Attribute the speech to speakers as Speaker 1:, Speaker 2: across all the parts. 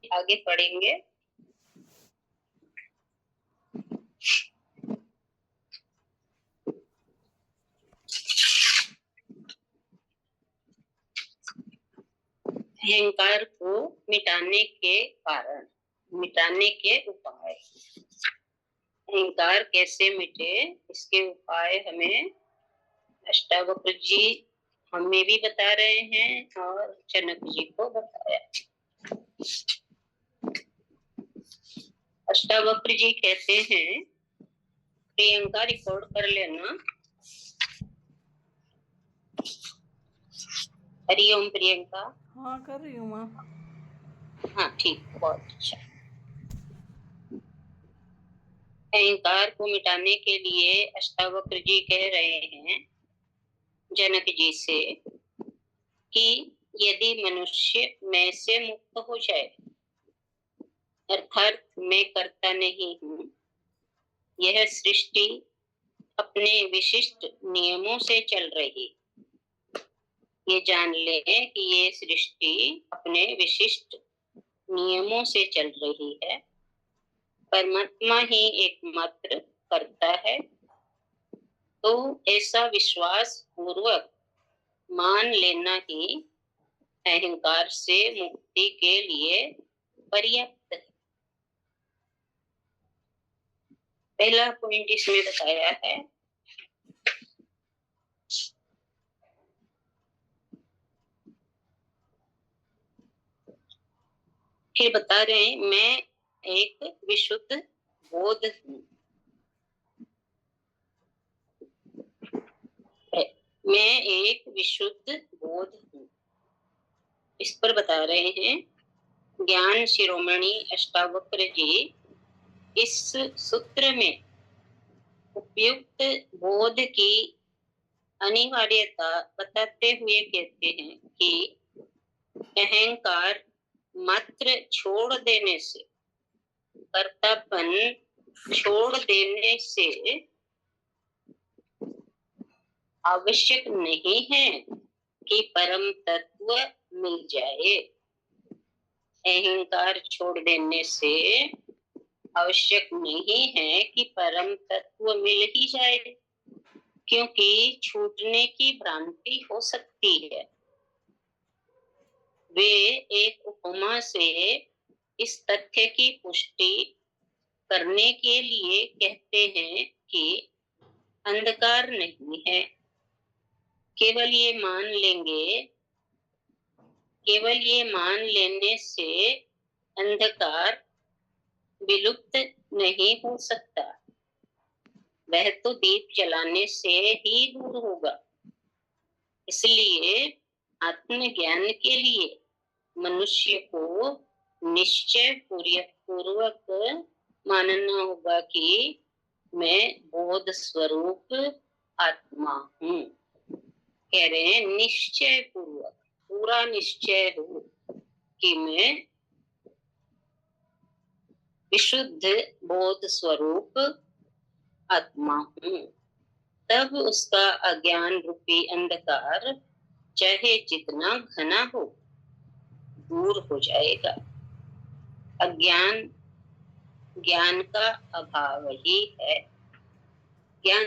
Speaker 1: आगे पढ़ेंगे। अहंकार को मिटाने के कारण, मिटाने के उपाय। अहंकार कैसे मिटे, इसके उपाय हमें अष्टावक्र जी हमें भी बता रहे हैं और जनक जी को बताया। अष्टावक्र जी कहते हैं, प्रियंका रिकॉर्ड कर लेना। हरिओम प्रियंका।
Speaker 2: हाँ कर रही हूँ माँ।
Speaker 1: हाँ ठीक, बहुत अच्छा। अहंकार को मिटाने के लिए अष्टावक्र जी कह रहे हैं जनक जी से कि यदि मनुष्य मैं से मुक्त हो जाए, अर्थात मैं करता नहीं हूँ, यह सृष्टि अपने विशिष्ट नियमों से चल रही, ये जान ले कि ये सृष्टि अपने विशिष्ट नियमों से चल रही है, परमात्मा ही एकमात्र करता है, तो ऐसा विश्वास पूर्वक मान लेना ही अहंकार से मुक्ति के लिए पर्याप्त है। पहला पॉइंट इसमें बताया है, फिर बता रहे हैं मैं एक विशुद्ध बोध हूँ, मैं एक विशुद्ध बोध हूँ। इस पर बता रहे हैं ज्ञान शिरोमणि अष्टावक्र जी इस सूत्र में उपयुक्त बोध की अनिवार्यता बताते हुए कहते हैं कि अहंकार मात्र छोड़ देने से, कर्तापन छोड़ देने से आवश्यक नहीं है कि परम तत्व मिल जाए। अहंकार छोड़ देने से आवश्यक नहीं है कि परम तत्व मिल ही जाए, क्योंकि छूटने की भ्रांति हो सकती है। वे एक उपमा से इस तथ्य की पुष्टि करने के लिए कहते हैं कि अंधकार नहीं है, केवल ये मान लेने से अंधकार विलुप्त नहीं हो सकता, वह तो दीप जलाने से ही दूर होगा। इसलिए आत्मज्ञान के लिए मनुष्य को निश्चय पूर्वक मानना होगा कि मैं बोध स्वरूप आत्मा हूँ। कह रहे हैं निश्चय पूर्वक, पूरा निश्चय हो कि मैं विशुद्ध बोध स्वरूप आत्मा हूँ, तब उसका अज्ञान रूपी अंधकार चाहे जितना घना हो दूर हो जाएगा। अज्ञान ज्ञान का अभाव ही है, ज्ञान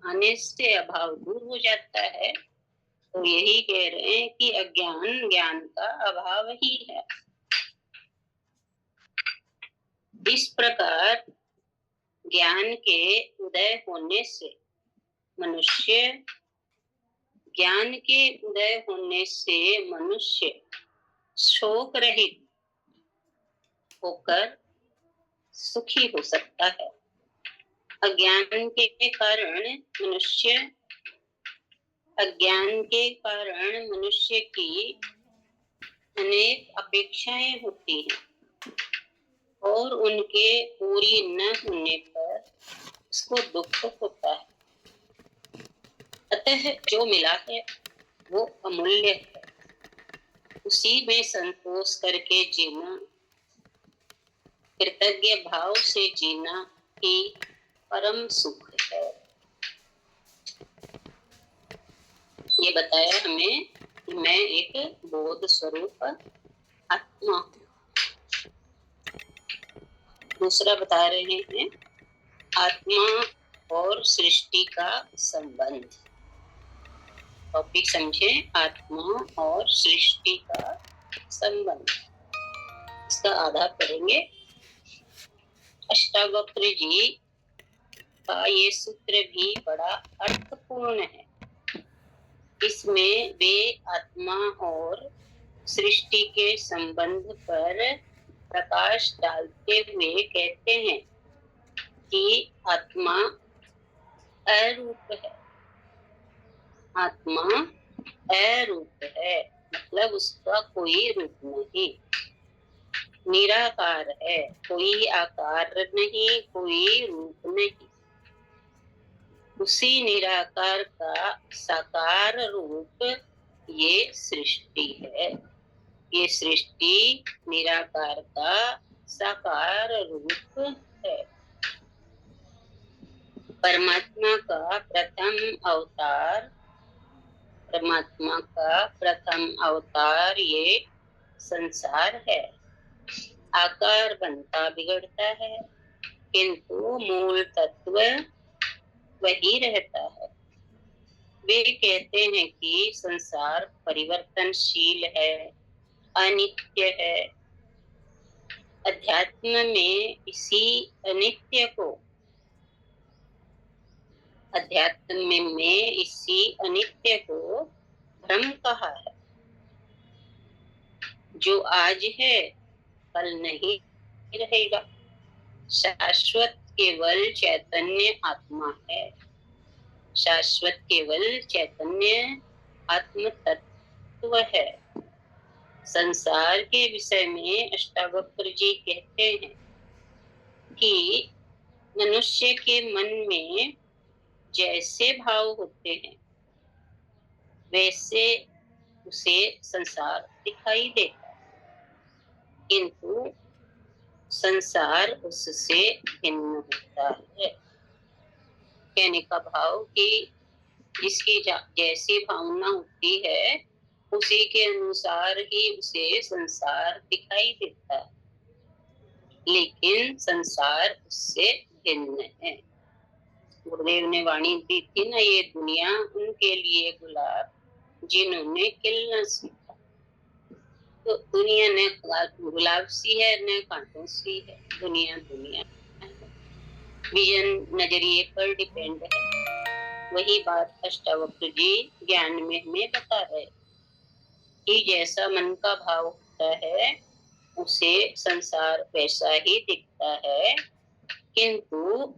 Speaker 1: आने से अभाव दूर हो जाता है, तो यही कह रहे हैं कि अज्ञान ज्ञान का अभाव ही है। इस प्रकार ज्ञान के उदय होने से मनुष्य शोक रहित होकर सुखी हो सकता है। अज्ञान के कारण मनुष्य की अनेक अपेक्षाएं होती हैं और उनके पूरी न होने पर उसको दुख होता है। अतः जो मिला है वो अमूल्य है, उसी में संतोष करके जीना, कृतज्ञ भाव से जीना ही परम सुख है। ये बताया हमें कि मैं एक बोध स्वरूप आत्मा हूँ। दूसरा बता रहे हैं आत्मा और सृष्टि का संबंध। टॉपिक समझे, आत्मा और सृष्टि का संबंध। इसका आधार करेंगे। अष्टावक्र जी का ये सूत्र भी बड़ा अर्थपूर्ण है। इसमें वे आत्मा और सृष्टि के संबंध पर प्रकाश डालते हुए कहते हैं कि आत्मा अरूप है। आत्मा अरूप है, मतलब उसका कोई रूप नहीं, निराकार है, कोई आकार नहीं, कोई रूप नहीं। उसी निराकार का साकार रूप ये सृष्टि है। ये सृष्टि निराकार का साकार रूप है। परमात्मा का प्रथम अवतार ये संसार है। आकार बनता बिगड़ता है, किंतु मूल तत्व वही रहता है। वे कहते हैं कि संसार परिवर्तनशील है, अनित्य है। अध्यात्म में इसी अनित्य को भ्रम कहा है। जो आज है कल नहीं रहेगा। शाश्वत केवल चैतन्य आत्मा है। शाश्वत केवल चैतन्य आत्म तत्व है। संसार के विषय में अष्टावक्र जी कहते हैं कि मनुष्य के मन में जैसे भाव होते हैं वैसे उसे संसार दिखाई देता है, किंतु संसार उससे भिन्न होता है। कहने का भाव कि जिसकी जैसी भावना होती है उसी के अनुसार ही उसे संसार दिखाई देता है, लेकिन संसार उससे भिन्न है। गुरुदेव ने वाणी दी थी ना, ये दुनिया उनके लिए गुलाब जिन्होंने खिलना सीखा। तो दुनिया न गुलाब सी है न कांटों सी है। दुनिया विजन नजरिए पर डिपेंड है। वही बात अष्टावक्र जी ज्ञान में हमें बता रहे कि जैसा मन का भाव होता है उसे संसार वैसा ही दिखता है, किंतु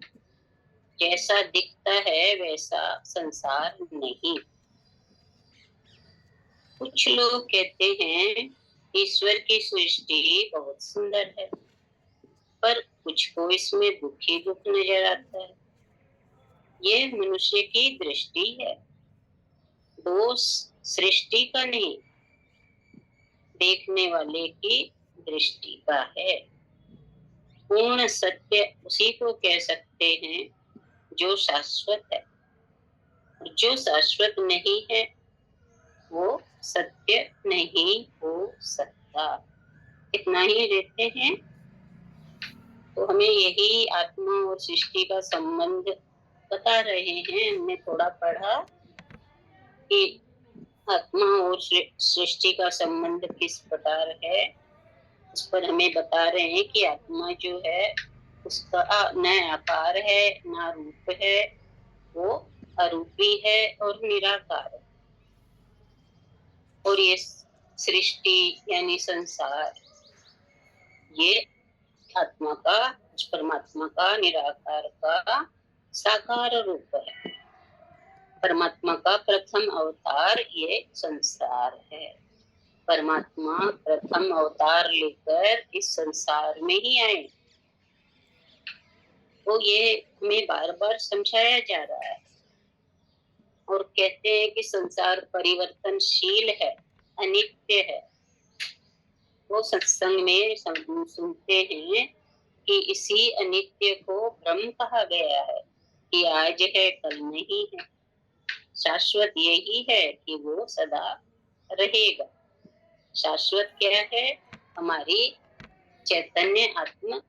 Speaker 1: जैसा दिखता है वैसा संसार नहीं। कुछ लोग कहते हैं ईश्वर की सृष्टि बहुत सुंदर है, पर कुछ को इसमें दुख ही दुख नजर आता है। ये मनुष्य की दृष्टि है, दोष सृष्टि का नहीं, देखने वाले की दृष्टि का है। पूर्ण सत्य उसी को कह सकते हैं जो शाश्वत है। जो शाश्वत नहीं है वो सत्य नहीं हो सकता। इतना ही देते हैं। तो हमें यही आत्मा और सृष्टि का संबंध बता रहे हैं। हमने थोड़ा पढ़ा कि आत्मा और सृष्टि का संबंध किस प्रकार है। उस पर हमें बता रहे हैं कि आत्मा जो है उसका न आकार है न रूप है, वो अरूपी है और निराकार है। और ये सृष्टि यानी संसार ये आत्मा का, परमात्मा का, निराकार का साकार रूप है। परमात्मा का प्रथम अवतार ये संसार है। परमात्मा प्रथम अवतार लेकर इस संसार में ही आए। तो ये हमें बार बार समझाया जा रहा है। और कहते हैं कि संसार परिवर्तनशील है, अनित्य है। वो सत्संग में सुनते हैं कि इसी अनित्य को ब्रह्म कहा गया है, कि आज है कल नहीं है। शाश्वत यही है कि वो सदा रहेगा। शाश्वत क्या है? हमारी चैतन्य आत्म